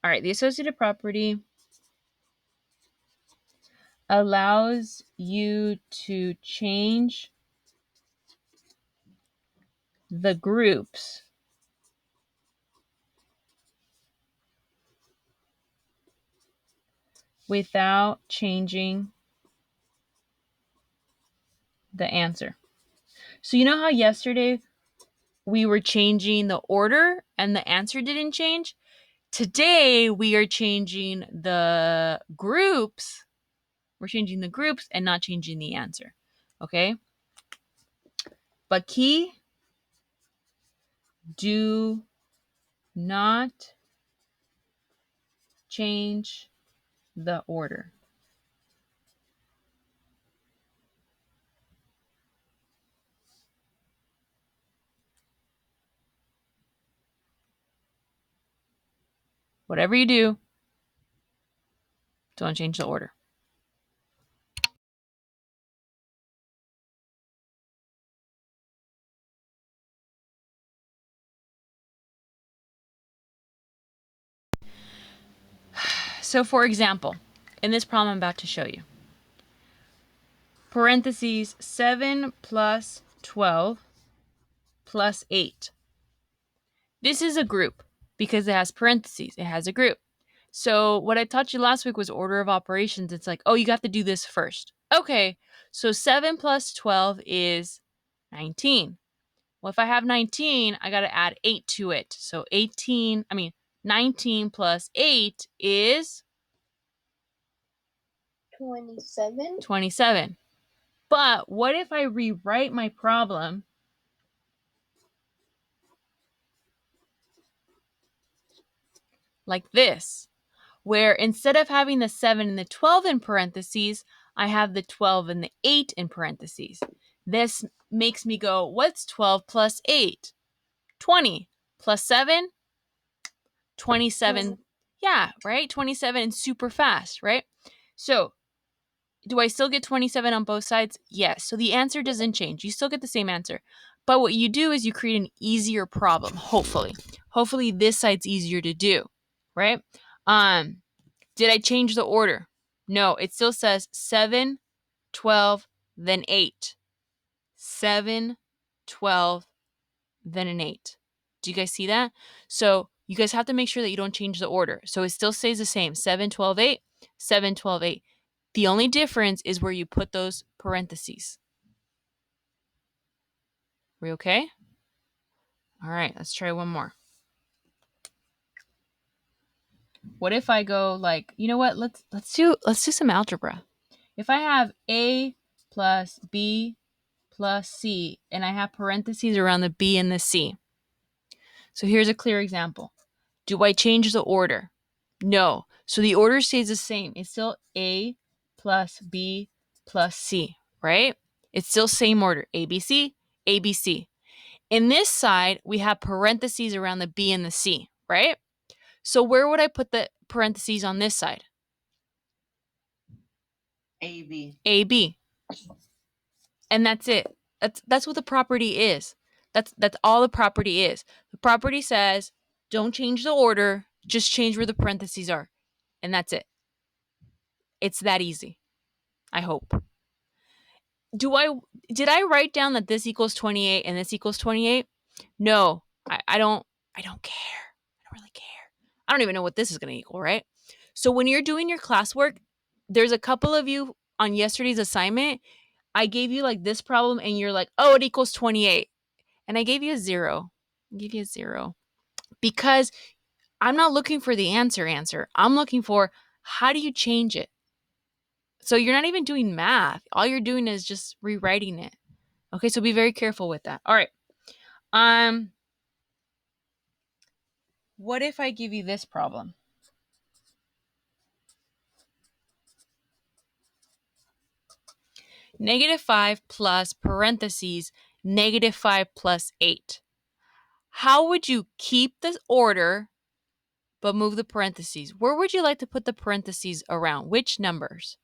All right, the associative property allows you to change the groups without changing the answer. So you know how yesterday we were changing the order and the answer didn't change? Today we are changing the groups. We're changing the groups and not changing the answer. Okay? But key, do not change the order. Whatever you do, don't change the order. So for example, in this problem I'm about to show you, parentheses 7 plus 12 plus 8. This is a group because it has parentheses. It has a group. So what I taught you last week was order of operations. It's like, oh, you got to do this first. Okay, so 7 plus 12 is 19. Well, if I have 19, I got to add 8 to it. So 19 plus 8 is 27. 27. But what if I rewrite my problem like this, where instead of having the 7 and the 12 in parentheses, I have the 12 and the 8 in parentheses. This makes me go, what's 12 plus 8? 20 plus 7? 27. Yeah, right? 27 and super fast, right? So do I still get 27 on both sides? Yes. So the answer doesn't change. You still get the same answer. But what you do is you create an easier problem, hopefully. Hopefully this side's easier to do, right? Did I change the order? No, it still says 7, 12, then 8. 7, 12, then an 8. Do you guys see that? So you guys have to make sure that you don't change the order. So it still stays the same, 7, 12, 8, 7, 12, 8. The only difference is where you put those parentheses. We okay? All right, let's try one more. What if I go like, you know what? Let's do some algebra. If I have A plus B plus C and I have parentheses around the B and the C. So here's a clear example. Do I change the order? No. So the order stays the same. It's still A plus B plus C, right? It's still same order. A, B, C, A, B, C. In this side, we have parentheses around the B and the C, right? So where would I put the parentheses on this side? AB. AB. And that's it. That's what the property is. That's all the property is. The property says, don't change the order, just change where the parentheses are. And that's it. It's that easy. I hope. Did I write down that this equals 28 and this equals 28? No. I don't care. I don't really care. I don't even know what this is going to equal, right? So when you're doing your classwork, there's a couple of you on yesterday's assignment, I gave you like this problem and you're like, oh, it equals 28. And I gave you a 0. I gave you a 0 because I'm not looking for the answer. I'm looking for how do you change it? So you're not even doing math. All you're doing is just rewriting it. Okay, so be very careful with that. All right. What if I give you this problem? -5 plus parentheses -5 plus 8. How would you keep this order but move the parentheses? Where would you like to put the parentheses around? Which numbers?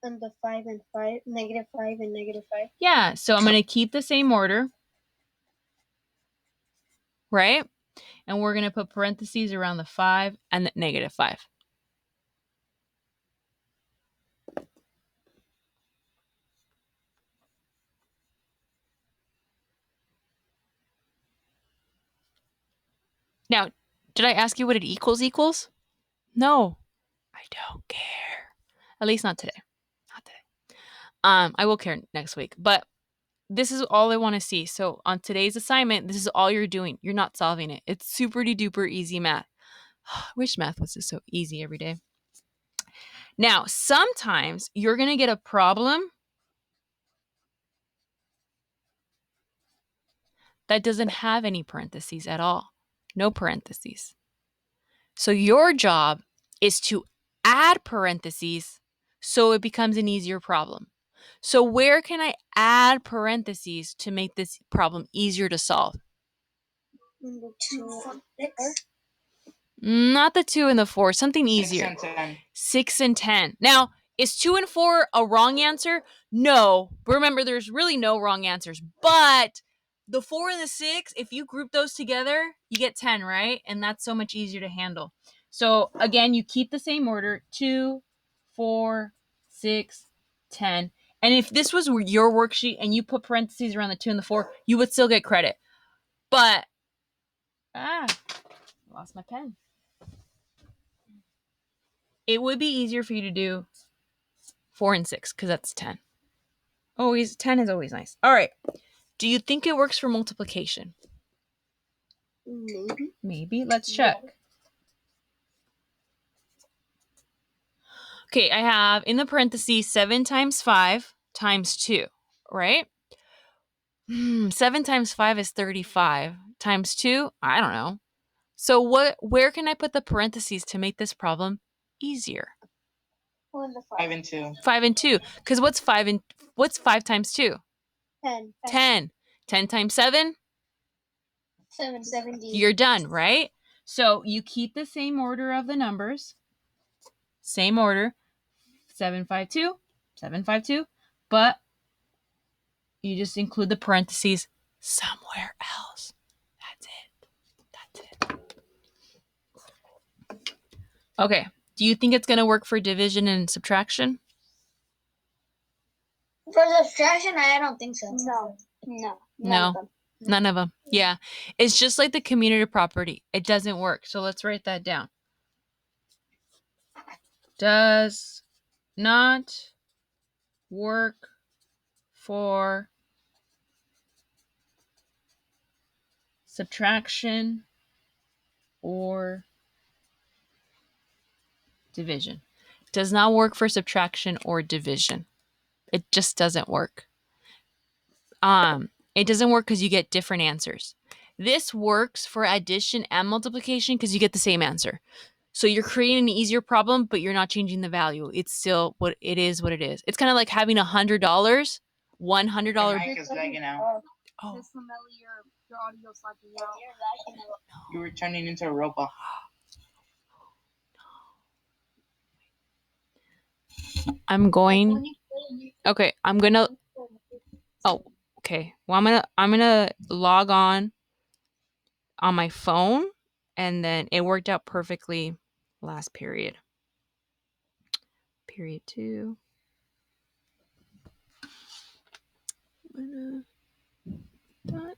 And the 5 and 5, -5 and -5. Yeah, so I'm going to keep the same order, right? And we're going to put parentheses around the 5 and the negative 5. Now, did I ask you what it equals? No, I don't care. At least not today. Not today. I will care next week. But this is all I want to see. So on today's assignment, this is all you're doing. You're not solving it. It's super duper easy math. I wish math was just so easy every day. Now, sometimes you're going to get a problem that doesn't have any parentheses at all. No parentheses. So your job is to add parentheses so it becomes an easier problem. So where can I add parentheses to make this problem easier to solve? Number 2 and 6. Not the 2 and the 4, something easier. 6 and 10. 6 and 10. Now, is 2 and 4 a wrong answer? No. Remember, there's really no wrong answers. But the 4 and the 6, if you group those together, you get 10, right? And that's so much easier to handle. So again, you keep the same order: 2, 4, 6, 10. And if this was your worksheet and you put parentheses around the 2 and the 4, you would still get credit. But, lost my pen. It would be easier for you to do 4 and 6 because that's 10. 10 is always nice. All right. Do you think it works for multiplication? Maybe. Maybe. Let's check. Okay, I have in the parentheses 7 times 5 times 2, right? 7 times 5 is 35. Times 2, I don't know. So where can I put the parentheses to make this problem easier? 5 and 2. 5 and 2. Because what's 5 times 2? 10. 10. 10 times 7? 70. You're done, right? So you keep the same order of the numbers. Same order. 752, 752. But you just include the parentheses somewhere else. That's it. Okay. Do you think it's going to work for division and subtraction? For subtraction, I don't think so. No. None of them. Yeah. It's just like the commutative property. It doesn't work. So let's write that down. Does not work for subtraction or division. Does not work for subtraction or division. It just doesn't work. It doesn't work because you get different answers. This works for addition and multiplication because you get the same answer. So you're creating an easier problem, but you're not changing the value. It's still what it is. It's kind of like having $100, $100. Your mic is lagging out. Oh, Your audio's lagging out. You were turning into a robot. I'm going. Okay, I'm gonna. Oh, okay. Well, I'm gonna log on my phone, and then it worked out perfectly last period. Period 2. I'm gonna